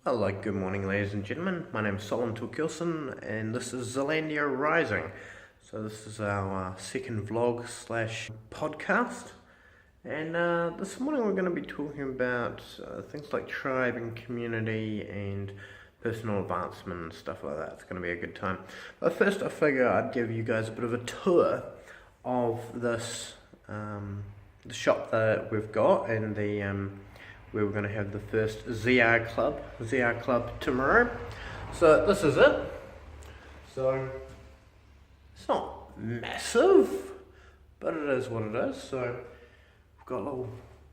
Hello, good morning ladies and gentlemen. My name is Solomon Torkelson and this is Zealandia Rising. So this is our second vlog slash podcast. And this morning we're going to be talking about things like tribe and community and personal advancement and stuff like that. It's going to be a good time. But first I figure I'd give you guys a bit of a tour of this the shop that we've got and the where we're going to have the first ZR Club tomorrow. So this is it. So it's not massive, but it is what it is. So we've got a little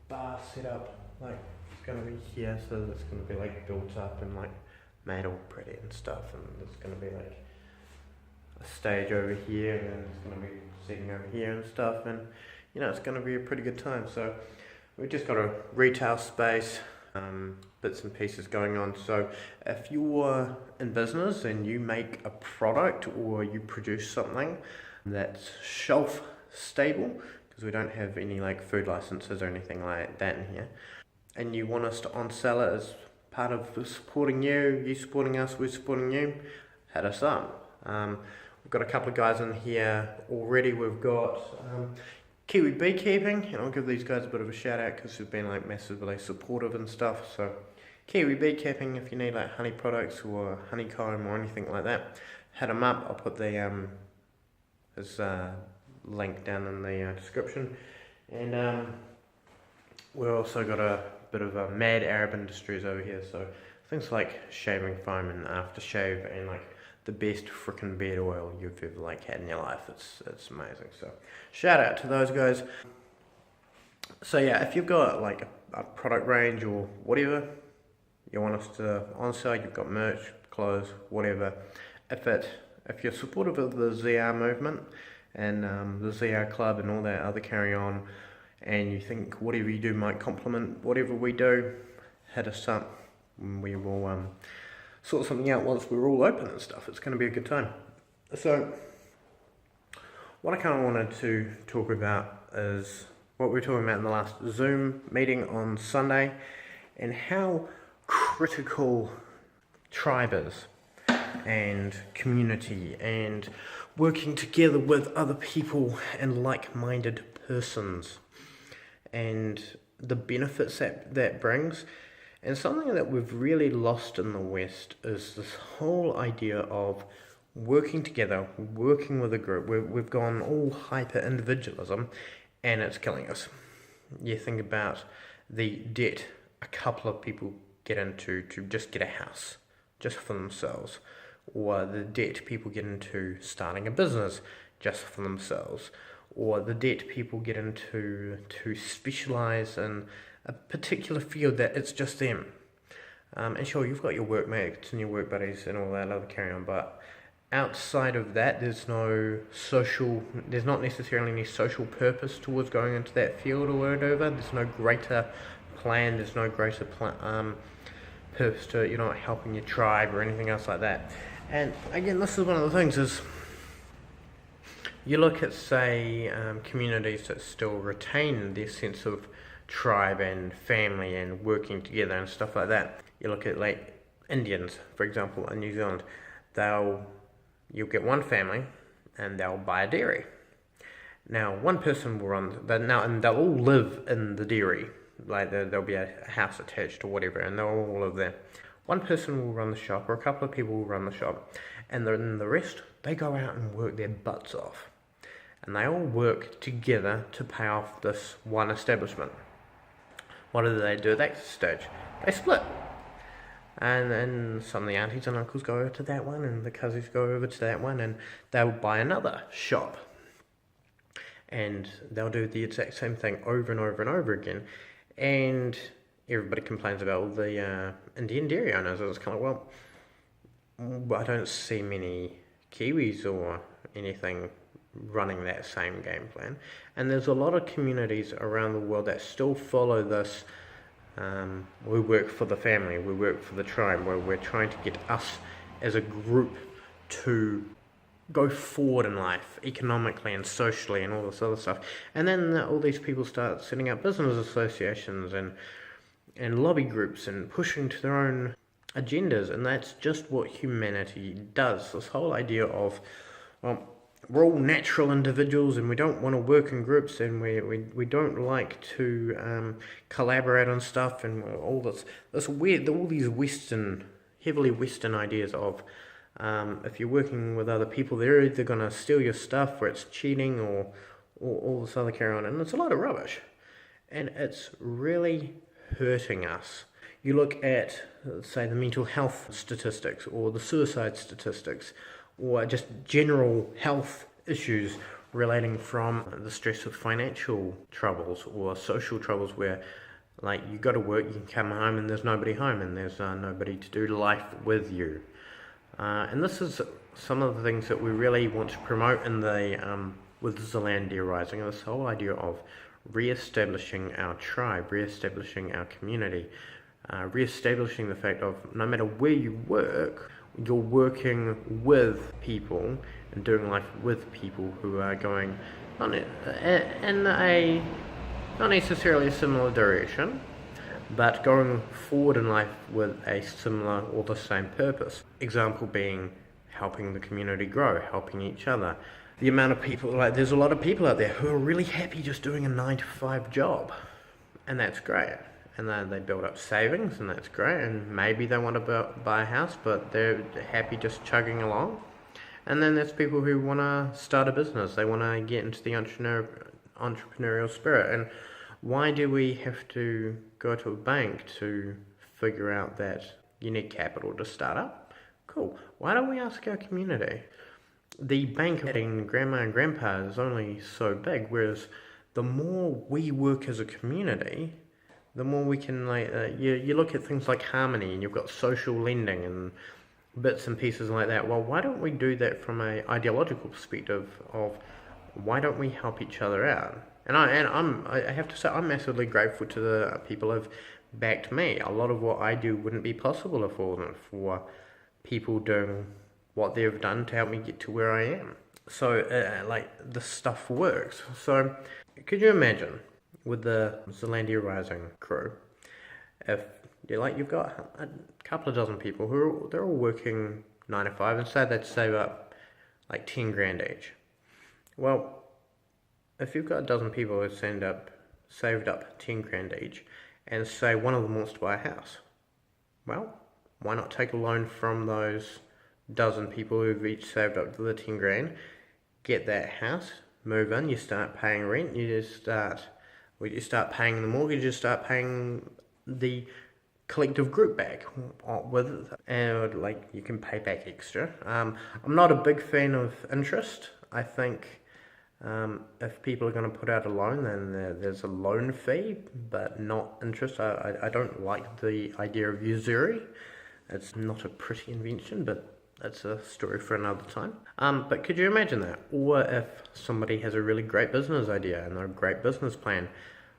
bar set up, like it's going to be here, so it's going to be like built up and like made all pretty and stuff, and there's going to be like a stage over here, and it's going to be sitting over here and stuff, and you know, it's going to be a pretty good time. So we've just got a retail space, bits and pieces going on. So if you're in business and you make a product or you produce something that's shelf stable, because we don't have any like food licenses or anything like that in here, and you want us to on-sell it as part of supporting you supporting us, we're supporting you, hit us up. We've got a couple of guys in here already. We've got Kiwi Beekeeping, and I'll give these guys a bit of a shout out because they've been like massively supportive and stuff. So Kiwi Beekeeping, if you need like honey products or honeycomb or anything like that, hit them up. I'll put the his link down in the description. And we've also got a bit of a Mad Arab Industries over here, so things like shaving foam and aftershave and like the best frickin' beard oil you've ever like had in your life. It's amazing. So shout out to those guys. So yeah, if you've got like a product range or whatever you want us to on sale, you've got merch, clothes, whatever. If you're supportive of the ZR movement and the ZR Club and all that other carry on, and you think whatever you do might complement whatever we do, hit us up and we will sort something out once we're all open and stuff. It's going to be a good time. So what I kind of wanted to talk about is what we were talking about in the last Zoom meeting on Sunday, and how critical tribe is, and community, and working together with other people and like-minded persons, and the benefits that brings. And something that we've really lost in the West is this whole idea of working together, working with a group. We've gone all hyper-individualism, and it's killing us. You think about the debt a couple of people get into to just get a house, just for themselves, or the debt people get into starting a business just for themselves, or the debt people get into to specialize in a particular field that it's just them. And sure, you've got your workmates and your work buddies and all that other carry on, but outside of that, there's not necessarily any social purpose towards going into that field or whatever. There's no greater plan, there's no greater purpose to, you know, helping your tribe or anything else like that. And again, this is one of the things is, you look at, say, communities that still retain their sense of tribe and family and working together and stuff like that. You look at like Indians, for example, in New Zealand. You'll get one family and they'll buy a dairy. Now one person will run and they'll all live in the dairy. Like there'll be a house attached or whatever, and they'll all live there. One person will run the shop, or a couple of people will run the shop, and then the rest, they go out and work their butts off. And they all work together to pay off this one establishment. What do they do at that stage? They split. And then some of the aunties and uncles go over to that one, and the cousins go over to that one, and they'll buy another shop. And they'll do the exact same thing over and over and over again. And everybody complains about all the Indian dairy owners. It's kind of, well, I don't see many Kiwis or anything running that same game plan. And there's a lot of communities around the world that still follow this. We work for the family, we work for the tribe, where we're trying to get us as a group to go forward in life economically and socially and all this other stuff. And then all these people start setting up business associations and lobby groups and pushing to their own agendas, and that's just what humanity does. This whole idea of, well, we're all natural individuals and we don't want to work in groups, and we don't like to collaborate on stuff, and all this weird, all these heavily Western ideas of if you're working with other people, they're either going to steal your stuff, or it's cheating, or all this other carry on, and it's a lot of rubbish, and it's really hurting us. You look at, say, the mental health statistics, or the suicide statistics, or just general health issues relating from the stress of financial troubles or social troubles, where like you go to work, you can come home and there's nobody home, and there's nobody to do life with you. And this is some of the things that we really want to promote in the with Zealandia Rising, this whole idea of re-establishing our tribe, re-establishing our community, re-establishing the fact of no matter where you work, you're working with people and doing life with people who are going in a not necessarily a similar direction, but going forward in life with a similar or the same purpose. Example being helping the community grow, helping each other. The amount of people, like there's a lot of people out there who are really happy just doing a 9-to-5 job, and that's great. And they build up savings, and that's great, and maybe they want to buy a house, but they're happy just chugging along. And then there's people who want to start a business, they want to get into the entrepreneurial spirit. And why do we have to go to a bank to figure out that you need capital to start up? Cool. Why don't we ask our community? The bank in grandma and grandpa is only so big, whereas the more we work as a community, the more we can, you look at things like Harmony, and you've got social lending and bits and pieces like that. Well, why don't we do that from an ideological perspective of why don't we help each other out? And I have to say, I'm massively grateful to the people who've backed me. A lot of what I do wouldn't be possible if it wasn't for people doing what they've done to help me get to where I am. So, this stuff works. So, could you imagine, with the Zealandia Rising crew, if you've got a couple of dozen people they're all working 9 to 5, and say they'd save up like 10 grand each. Well, if you've got a dozen people who saved up 10 grand each, and say one of them wants to buy a house, well, why not take a loan from those dozen people who've each saved up to the 10 grand, get that house, move in, you start paying rent, you start paying the mortgage, you start paying the collective group back with it, and you can pay back extra. I'm not a big fan of interest. I think if people are going to put out a loan, then there's a loan fee, but not interest. I don't like the idea of usury. It's not a pretty invention, but that's a story for another time. But could you imagine that? Or if somebody has a really great business idea and a great business plan,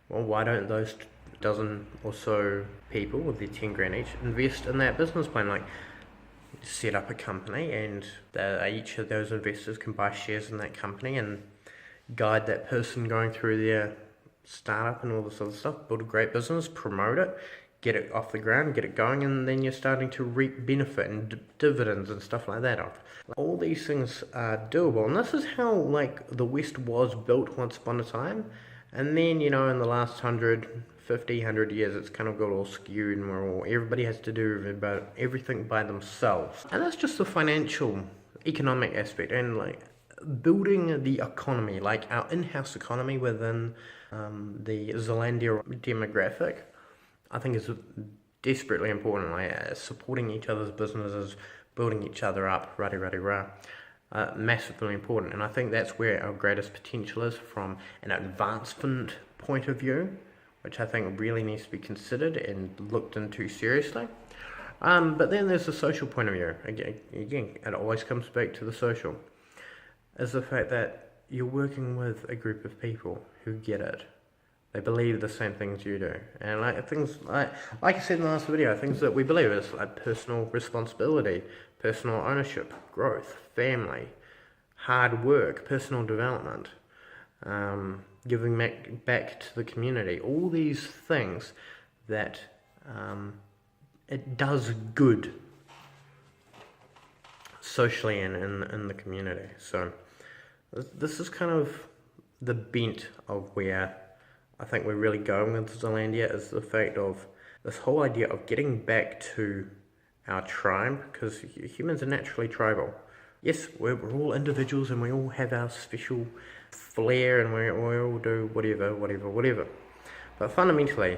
well, why don't those dozen or so people with their 10 grand each invest in that business plan? Set up a company, and each of those investors can buy shares in that company and guide that person going through their startup and all this other stuff, build a great business, promote it, get it off the ground, get it going, and then you're starting to reap benefit and dividends and stuff like that off. All these things are doable, and this is how the West was built once upon a time. And then, in the last 100 years, it's kind of got all skewed, and everybody has to do everything by themselves. And that's just the financial, economic aspect, and building the economy, our in-house economy within the Zealandia demographic, I think is desperately important. Supporting each other's businesses, building each other up, rah-de-rah-de-rah. Massively important, and I think that's where our greatest potential is from an advancement point of view, which I think really needs to be considered and looked into seriously. But then there's the social point of view. Again, it always comes back to the social, is the fact that you're working with a group of people who get it. They believe the same things you do, and things like I said in the last video, things that we believe is personal responsibility, personal ownership, growth, family, hard work, personal development, giving back to the community. All these things that it does good socially and in the community. So this is kind of the bent of where I think we're really going with Zealandia, is the fact of this whole idea of getting back to our tribe, because humans are naturally tribal. Yes, we're all individuals and we all have our special flair and we all do whatever. But fundamentally,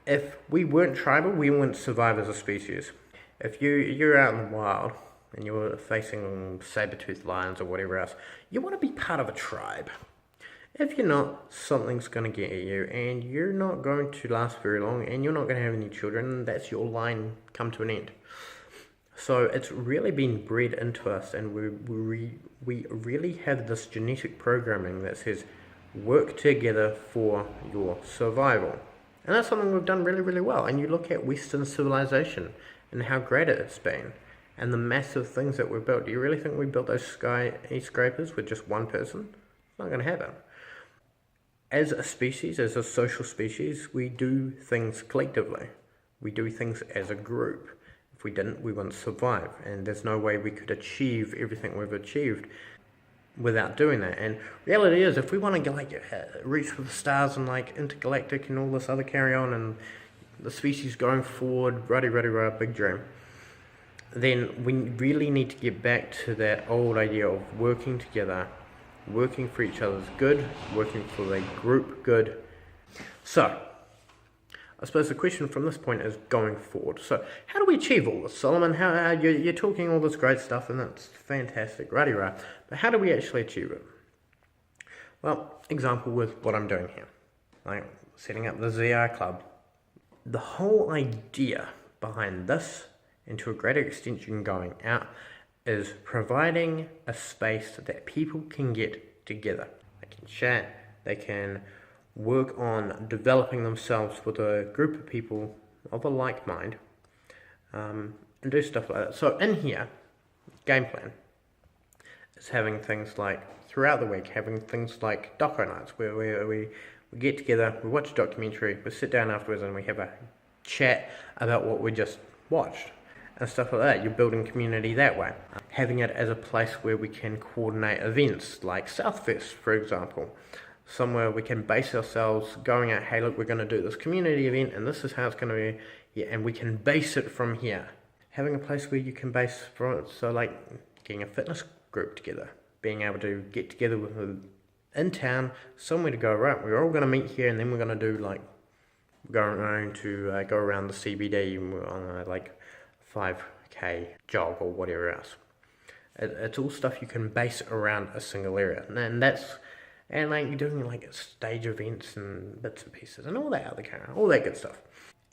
if we weren't tribal, we wouldn't survive as a species. If you're out in the wild and you're facing saber-toothed lions or whatever else, you want to be part of a tribe. If you're not, something's going to get at you and you're not going to last very long and you're not going to have any children, and that's your line come to an end. So it's really been bred into us, and we really have this genetic programming that says work together for your survival. And that's something we've done really, really well. And you look at Western civilization and how great it's been and the massive things that we've built. Do you really think we built those skyscrapers with just one person? It's not going to happen. As a species, as a social species, we do things collectively. We do things as a group. If we didn't, we wouldn't survive. And there's no way we could achieve everything we've achieved without doing that. And reality is, if we want to reach for the stars and intergalactic and all this other carry on and the species going forward, rah, big dream, then we really need to get back to that old idea of working together, working for each other's good, working for the group good. So, I suppose the question from this point is going forward. So, how do we achieve all this, Solomon? How you're talking all this great stuff, and that's fantastic, righty-rah. But how do we actually achieve it? Well, example with what I'm doing here, like setting up the ZR Club. The whole idea behind this, and to a greater extension going out, is providing a space that people can get together. They can chat, they can work on developing themselves with a group of people of a like mind, and do stuff like that. So in here, game plan is having things like, throughout the week, having things like doco nights, where we get together, we watch a documentary, we sit down afterwards and we have a chat about what we just watched, and stuff like that. You're building community that way. Having it as a place where we can coordinate events, like Southfest, for example. Somewhere we can base ourselves, going out, hey look, we're going to do this community event and this is how it's going to be, yeah, and we can base it from here. Having a place where you can base from, so like getting a fitness group together, being able to get together in town, somewhere to go, right, we're all going to meet here and then we're going to do go around the CBD on a 5k jog or whatever else. It's all stuff you can base around a single area, and you're doing stage events and bits and pieces and all that good stuff.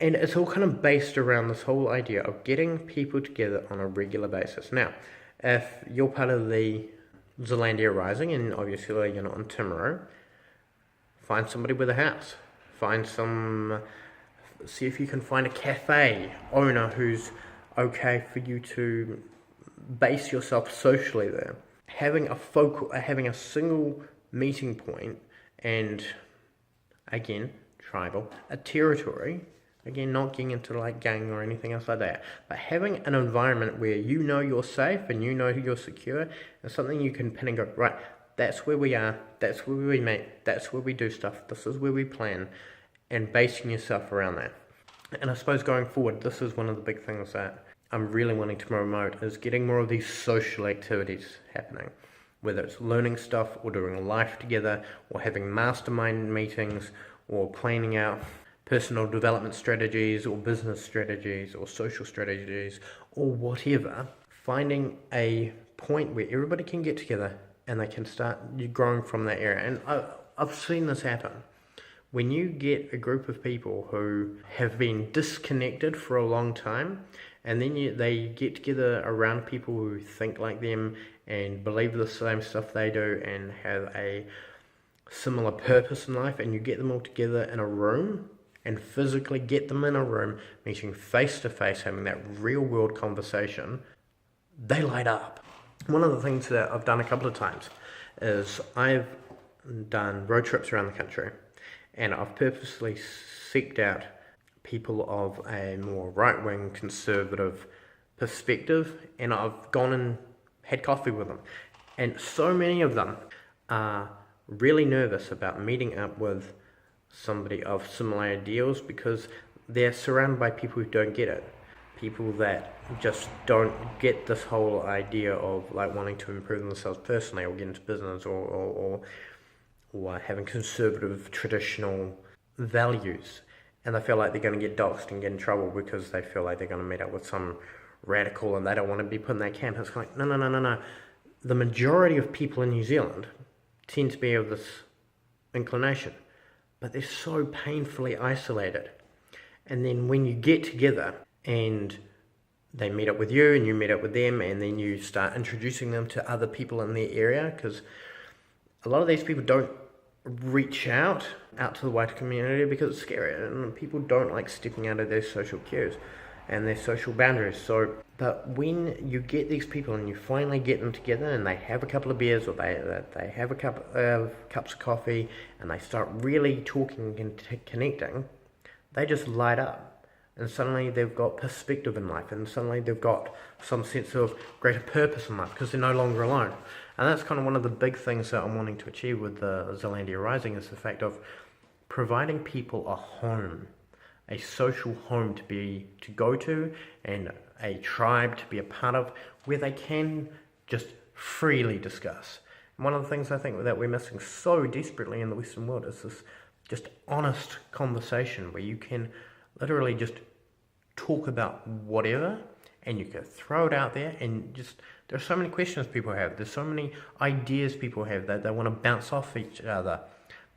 And it's all kind of based around this whole idea of getting people together on a regular basis. Now, if you're part of the Zealandia Rising, and obviously you're not on Timaru, find somebody with a house. See if you can find a cafe owner who's okay for you to base yourself socially there. Having a single meeting point, and again, tribal, a territory, again, not getting into gang or anything else like that, but having an environment where you know you're safe and you know you're secure, and something you can pin and go, right, that's where we are, that's where we meet, that's where we do stuff, this is where we plan, and basing yourself around that. And I suppose going forward, this is one of the big things that I'm really wanting to promote, is getting more of these social activities happening. Whether it's learning stuff or doing life together or having mastermind meetings or planning out personal development strategies or business strategies or social strategies or whatever, finding a point where everybody can get together and they can start growing from that area. And I've seen this happen. When you get a group of people who have been disconnected for a long time, and then they get together around people who think like them and believe the same stuff they do and have a similar purpose in life, and you get them all together in a room and physically get them in a room, meeting face to face, having that real world conversation, they light up. One of the things that I've done a couple of times is I've done road trips around the country, and I've purposely seeked out people of a more right-wing conservative perspective, and I've gone and had coffee with them, and so many of them are really nervous about meeting up with somebody of similar ideals because they're surrounded by people who don't get it, people that just don't get this whole idea of like wanting to improve themselves personally or get into business or having conservative traditional values, and they feel like they're going to get doxxed and get in trouble because they feel like they're going to meet up with some radical and they don't want to be put in that camp. It's like, no. The majority of people in New Zealand tend to be of this inclination, but they're so painfully isolated. And then when you get together and they meet up with you and you meet up with them, and then you start introducing them to other people in their area, because a lot of these people don't reach out to the wider community because it's scary, and people don't like stepping out of their social cues and their social boundaries. So, but when you get these people and you finally get them together and they have a couple of beers or they have a cups of coffee and they start really talking and connecting, they just light up, and suddenly they've got perspective in life, and suddenly they've got some sense of greater purpose in life because they're no longer alone. And that's kind of one of the big things that I'm wanting to achieve with the Zealandia Rising, is the fact of providing people a home, a social home to go to, and a tribe to be a part of, where they can just freely discuss. And one of the things I think that we're missing so desperately in the Western world is this just honest conversation where you can literally just talk about whatever, and you can throw it out there, and just, there are so many questions people have, there's so many ideas people have that they want to bounce off each other,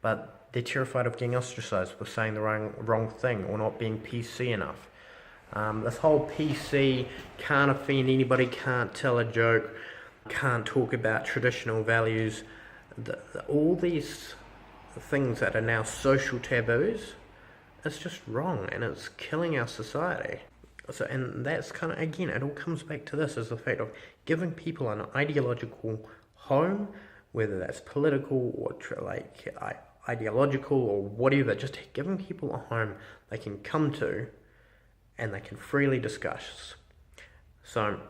but they're terrified of getting ostracized for saying the wrong thing or not being PC enough. This whole PC, can't offend anybody, can't tell a joke, can't talk about traditional values, all these things that are now social taboos, it's just wrong, and it's killing our society. So, and that's kind of, again, it all comes back to this, is the fact of giving people an ideological home, whether that's political or ideological or whatever, just giving people a home they can come to and they can freely discuss. So,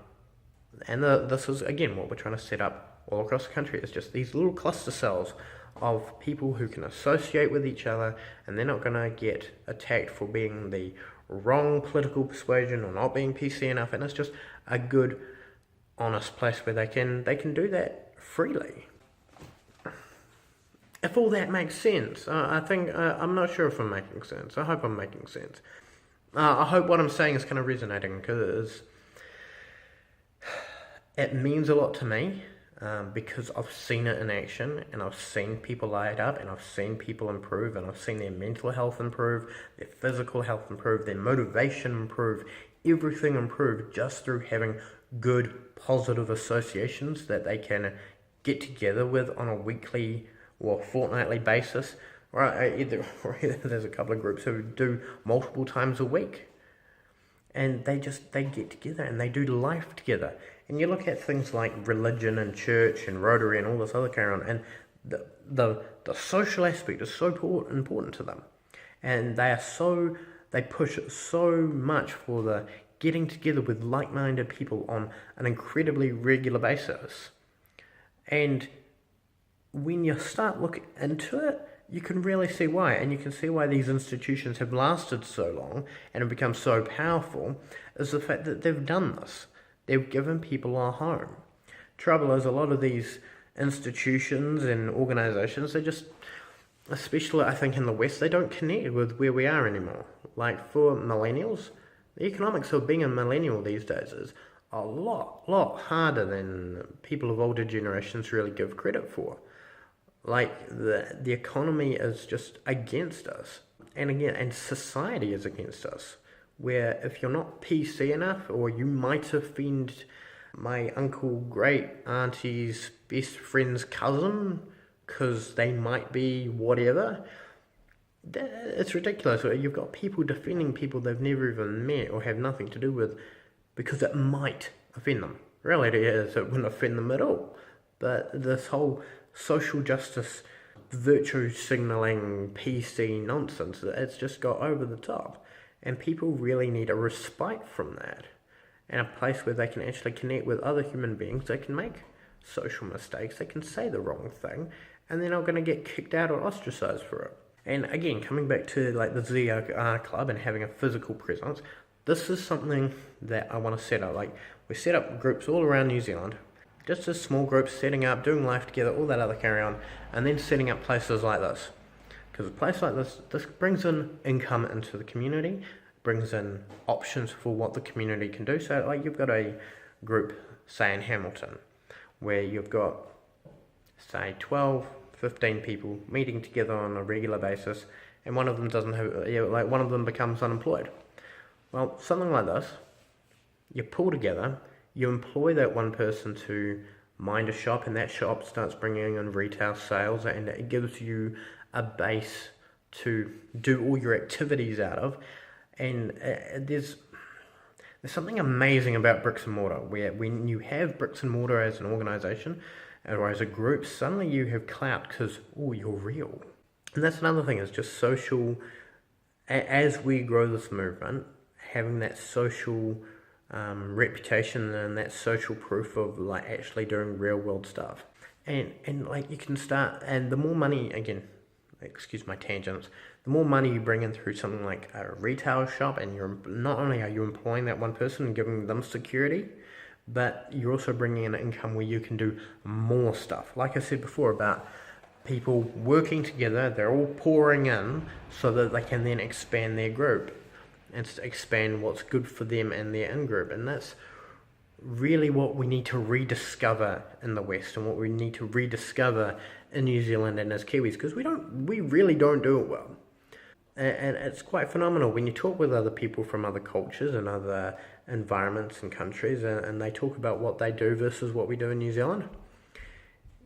and this is, again, what we're trying to set up all across the country, is just these little cluster cells of people who can associate with each other, and they're not going to get attacked for being the wrong political persuasion or not being PC enough, and it's just a good, honest place where they can do that freely. If all that makes sense, I think, I'm not sure if I'm making sense. I hope I'm making sense. I hope what I'm saying is kind of resonating, because it means a lot to me, because I've seen it in action, and I've seen people light up, and I've seen people improve, and I've seen their mental health improve, their physical health improve, their motivation improve, everything improve just through having good, positive associations that they can get together with on a weekly or fortnightly basis, or either there's a couple of groups who do multiple times a week, and they get together and they do life together. And you look at things like religion and church and Rotary and all this other carry on, and the social aspect is so important to them, and they push so much for the getting together with like-minded people on an incredibly regular basis. And when you start looking into it, you can really see why, and you can see why these institutions have lasted so long and have become so powerful, is the fact that they've done this. They've given people a home. Trouble is, a lot of these institutions and organisations, they just, especially I think in the West, they don't connect with where we are anymore. Like for millennials, the economics of being a millennial these days is a lot harder than people of older generations really give credit for. Like the economy is just against us, and society is against us. Where if you're not PC enough, or you might offend my uncle, great auntie's best friend's cousin, because they might be whatever, it's ridiculous. You've got people defending people they've never even met or have nothing to do with, because it might offend them. Reality is it wouldn't offend them at all. But this whole social justice, virtue signalling, PC nonsense, it's just got over the top. And people really need a respite from that, and a place where they can actually connect with other human beings. They can make social mistakes, they can say the wrong thing, and they're not going to get kicked out or ostracized for it. And again, coming back to like the ZR club and having a physical presence, this is something that I want to set up. Like, we set up groups all around New Zealand, just as small groups, setting up, doing life together, all that other carry on, and then setting up places like this. Because a place like this brings in income into the community, brings in options for what the community can do. So like, you've got a group, say in Hamilton, where you've got, say, 12, 15 people meeting together on a regular basis, and one of them doesn't have, one of them becomes unemployed. Well, something like this, you pull together, you employ that one person to mind a shop, and that shop starts bringing in retail sales, and it gives you a base to do all your activities out of. And there's something amazing about bricks and mortar, where when you have bricks and mortar as an organization or as a group, suddenly you have clout because, oh, you're real. And that's another thing, is just social. As we grow this movement, having that social reputation and that social proof of like actually doing real world stuff, and like, you can start, and the more money, again, excuse my tangents, the more money you bring in through something like a retail shop, and you're not only are you employing that one person and giving them security, but you're also bringing in income where you can do more stuff. Like I said before about people working together, they're all pouring in so that they can then expand their group and expand what's good for them and their in-group. And that's really what we need to rediscover in the West, and what we need to rediscover in New Zealand and as Kiwis, because we really don't do it well. And it's quite phenomenal when you talk with other people from other cultures and other environments and countries, and they talk about what they do versus what we do in New Zealand.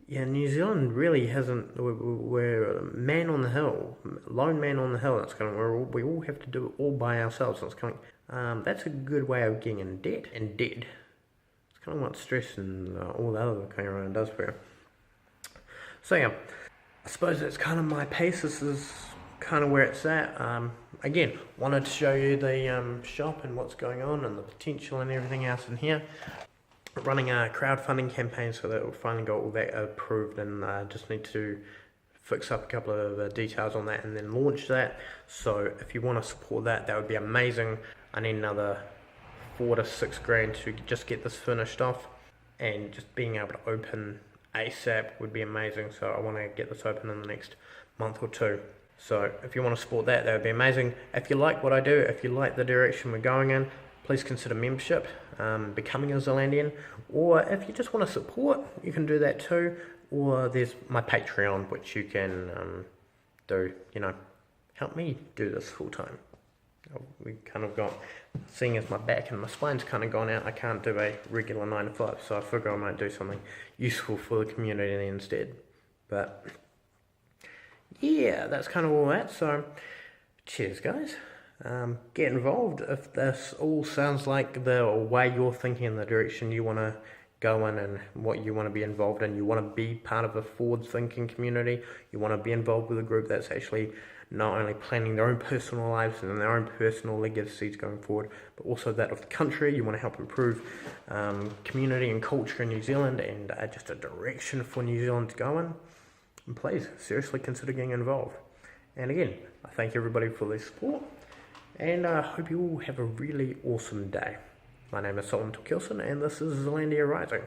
Yeah, New Zealand really hasn't. We're man on the hill, lone man on the hill. That's kind of, we all have to do it all by ourselves. And it's kind of, that's a good way of getting in debt and dead. It's kind of what stress and all the other kind of around does for you. So yeah, I suppose that's kind of my pace. This is kind of where it's at. Again, wanted to show you the shop and what's going on and the potential and everything else in here. Running a crowdfunding campaign, so that we'll finally got all that approved, and just need to fix up a couple of details on that and then launch that. So if you want to support that, that would be amazing. I need another 4 to 6 grand to just get this finished off, and just being able to open ASAP would be amazing. So I want to get this open in the next month or two. So if you want to support that, that would be amazing. If you like what I do, if you like the direction we're going in, please consider membership, becoming a Zealandian, or if you just want to support, you can do that too. Or there's my Patreon, which you can do, help me do this full time. We kind of got, seeing as my back and my spine's kind of gone out, I can't do a regular 9 to 5, so I figure I might do something useful for the community instead. But yeah, that's kind of all that. So cheers, guys. Get involved if this all sounds like the way you're thinking and the direction you want to go in and what you want to be involved in. You want to be part of a forward-thinking community. You want to be involved with a group that's actually not only planning their own personal lives and their own personal legacies going forward, but also that of the country. You want to help improve community and culture in New Zealand, and just a direction for New Zealand to go in. And please, seriously consider getting involved. And again, I thank everybody for their support, and I hope you all have a really awesome day. My name is Solomon Tukilson, and this is Zealandia Rising.